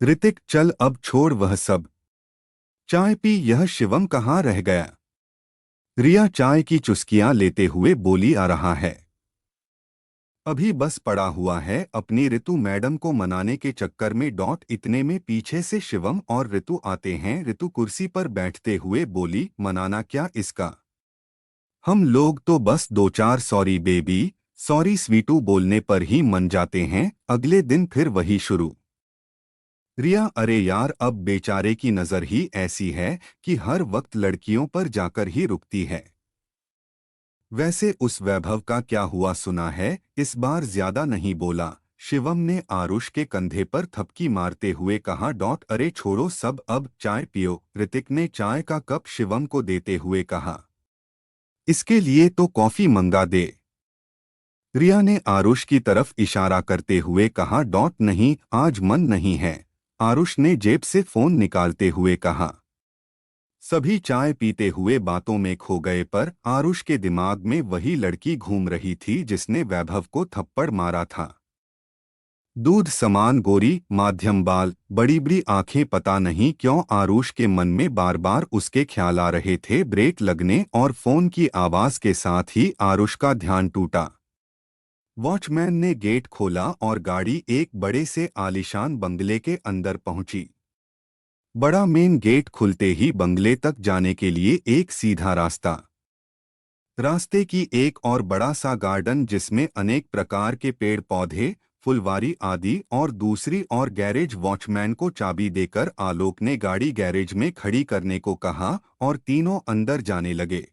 ऋतिक, चल अब छोड़ वह सब। चाय पी, यह शिवम कहाँ रह गया? रिया चाय की चुस्कियां लेते हुए बोली, आ रहा है। अभी बस पड़ा हुआ है अपनी ऋतु मैडम को मनाने के चक्कर में। इतने में पीछे से शिवम और ऋतु आते हैं। ऋतु कुर्सी पर बैठते हुए बोली, मनाना क्या इसका? हम लोग तो बस दो चार सॉरी बेबी, सॉरी स्वीटू बोलने पर ही मन जाते हैं। अगले दिन फिर वही शुरू। रिया, अरे यार, अब बेचारे की नज़र ही ऐसी है कि हर वक्त लड़कियों पर जाकर ही रुकती है। वैसे उस वैभव का क्या हुआ सुना है? इस बार ज्यादा नहीं बोला। शिवम ने आरुष के कंधे पर थपकी मारते हुए कहा। अरे छोड़ो सब, अब चाय पियो। ऋतिक ने चाय का कप शिवम को देते हुए कहा। इसके लिए तो कॉफी मंगा दे। रिया ने आरुष की तरफ इशारा करते हुए कहा। नहीं, आज मन नहीं है। आरुष ने जेब से फोन निकालते हुए कहा। सभी चाय पीते हुए बातों में खो गए, पर आरुष के दिमाग में वही लड़की घूम रही थी जिसने वैभव को थप्पड़ मारा था। दूध समान गोरी, माध्यम बाल, बड़ी बड़ी आंखें। पता नहीं क्यों आरुष के मन में बार बार उसके ख्याल आ रहे थे। ब्रेक लगने और फोन की आवाज के साथ ही आरुष का ध्यान टूटा। वॉचमैन ने गेट खोला और गाड़ी एक बड़े से आलीशान बंगले के अंदर पहुंची। बड़ा मेन गेट खुलते ही बंगले तक जाने के लिए एक सीधा रास्ता। रास्ते की एक और बड़ा सा गार्डन जिसमें अनेक प्रकार के पेड़ पौधे, फुलवारी आदि, और दूसरी और गैरेज। वॉचमैन को चाबी देकर आलोक ने गाड़ी गैरेज में खड़ी करने को कहा और तीनों अंदर जाने लगे।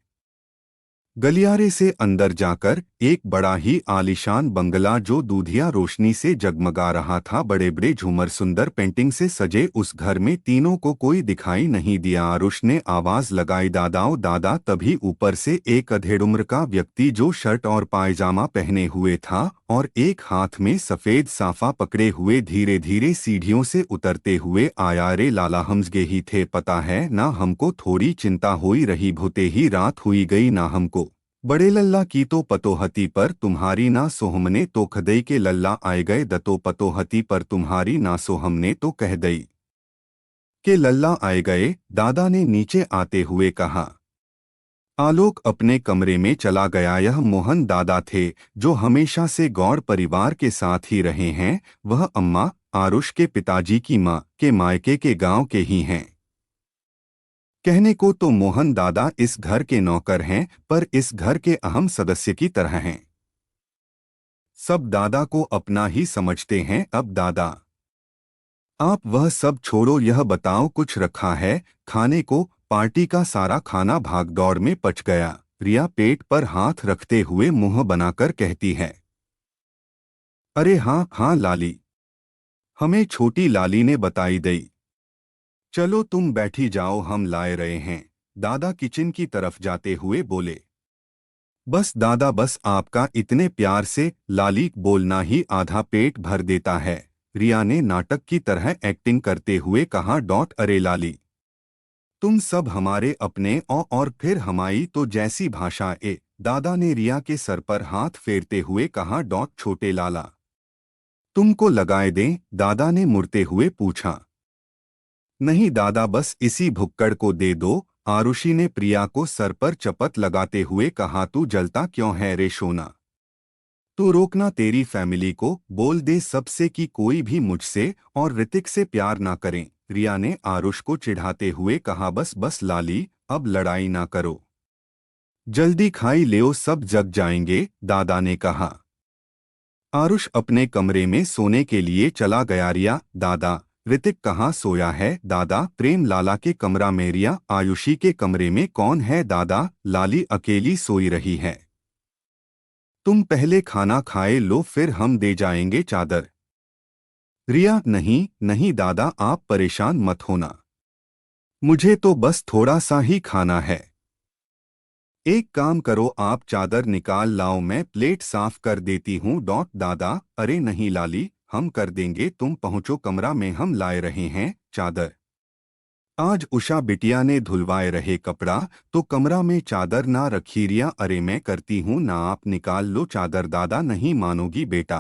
गलियारे से अंदर जाकर एक बड़ा ही आलीशान बंगला जो दूधिया रोशनी से जगमगा रहा था। बड़े बड़े झूमर, सुंदर पेंटिंग से सजे उस घर में तीनों को कोई दिखाई नहीं दिया। आरुष ने आवाज लगाई, दादाओ दादा। तभी ऊपर से एक अधेड़ उम्र का व्यक्ति जो शर्ट और पायजामा पहने हुए था और एक हाथ में सफेद साफा पकड़े हुए धीरे धीरे सीढ़ियों से उतरते हुए आया। रे लाला, हमजगे ही थे, पता है ना? हमको थोड़ी चिंता होई रही, भूते ही रात हुई गई ना हमको। बड़े लल्ला की तो पतोहती पर तुम्हारी ना सोहमने तो खदई के लल्ला आए गए। दतो पतोहती पर तुम्हारी ना सोहमने तो कह दई के लल्ला आए गए। दादा ने नीचे आते हुए कहा। आलोक अपने कमरे में चला गया। यह मोहन दादा थे जो हमेशा से गौड़ परिवार के साथ ही रहे हैं। वह अम्मा आरुष के पिताजी की माँ के मायके के गांव के ही हैं। कहने को तो मोहन दादा इस घर के नौकर हैं, पर इस घर के अहम सदस्य की तरह हैं। सब दादा को अपना ही समझते हैं। अब दादा, आप वह सब छोड़ो, यह बताओ कुछ रखा है खाने को? पार्टी का सारा खाना भागदौड़ में पच गया। रिया पेट पर हाथ रखते हुए मुंह बनाकर कहती है। अरे हाँ हाँ लाली, हमें छोटी लाली ने बताई दई। चलो तुम बैठी जाओ, हम लाए रहे हैं। दादा किचन की तरफ जाते हुए बोले। बस दादा बस, आपका इतने प्यार से लाली बोलना ही आधा पेट भर देता है। रिया ने नाटक की तरह एक्टिंग करते हुए कहा। अरे लाली, तुम सब हमारे अपने और फिर हमारी तो जैसी भाषा ए। दादा ने रिया के सर पर हाथ फेरते हुए कहा। छोटे लाला, तुमको लगाए दें? दादा ने मुड़ते हुए पूछा। नहीं दादा, बस इसी भुक्कड़ को दे दो। आरुषि ने प्रिया को सर पर चपत लगाते हुए कहा। तू जलता क्यों है रे सोना? तू रोकना तेरी फैमिली को, बोल दे सबसे कि कोई भी मुझसे और ऋतिक से प्यार ना करें। रिया ने आरुष को चिढ़ाते हुए कहा। बस बस लाली, अब लड़ाई ना करो, जल्दी खाई लेओ, सब जग जाएंगे। दादा ने कहा। आरुष अपने कमरे में सोने के लिए चला गया। रिया, दादा ऋतिक कहाँ सोया है? दादा प्रेम लाला के कमरा में। रिया, आयुषी के कमरे में कौन है? दादा लाली अकेली सोई रही है। तुम पहले खाना खाए लो, फिर हम दे जाएंगे चादर। रिया, नहीं नहीं दादा, आप परेशान मत होना, मुझे तो बस थोड़ा सा ही खाना है। एक काम करो, आप चादर निकाल लाओ, मैं प्लेट साफ कर देती हूँ। दादा, अरे नहीं लाली, हम कर देंगे, तुम पहुँचो कमरा में, हम लाए रहे हैं चादर। आज उषा बिटिया ने धुलवाए रहे कपड़ा तो कमरा में चादर ना रखी। रिया, अरे मैं करती हूँ ना, आप निकाल लो चादर। दादा, नहीं मानोगी बेटा,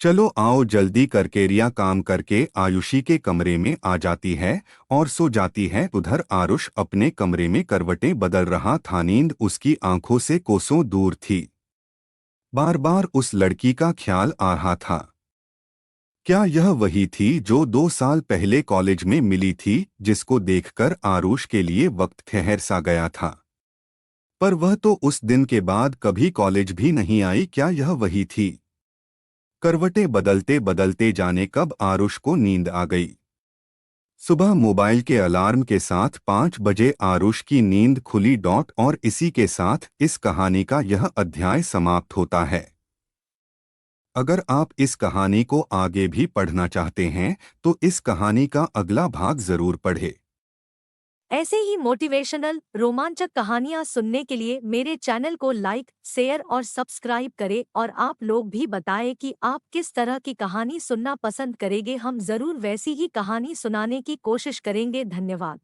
चलो आओ जल्दी करके। रिया काम करके आयुषी के कमरे में आ जाती है और सो जाती है। उधर आरुष अपने कमरे में करवटें बदल रहा था। नींद उसकी आंखों से कोसों दूर थी। बार बार उस लड़की का ख्याल आ रहा था। क्या यह वही थी जो 2 साल पहले कॉलेज में मिली थी, जिसको देखकर आरुष के लिए वक्त ठहर सा गया था। पर वह तो उस दिन के बाद कभी कॉलेज भी नहीं आई। क्या यह वही थी? करवटें बदलते बदलते जाने कब आरुष को नींद आ गई। सुबह मोबाइल के अलार्म के साथ 5 बजे आरुष की नींद खुली। और इसी के साथ इस कहानी का यह अध्याय समाप्त होता है। अगर आप इस कहानी को आगे भी पढ़ना चाहते हैं तो इस कहानी का अगला भाग जरूर पढ़ें। ऐसे ही मोटिवेशनल रोमांचक कहानियाँ सुनने के लिए मेरे चैनल को लाइक, शेयर और सब्सक्राइब करें और आप लोग भी बताएं कि आप किस तरह की कहानी सुनना पसंद करेंगे। हम जरूर वैसी ही कहानी सुनाने की कोशिश करेंगे। धन्यवाद।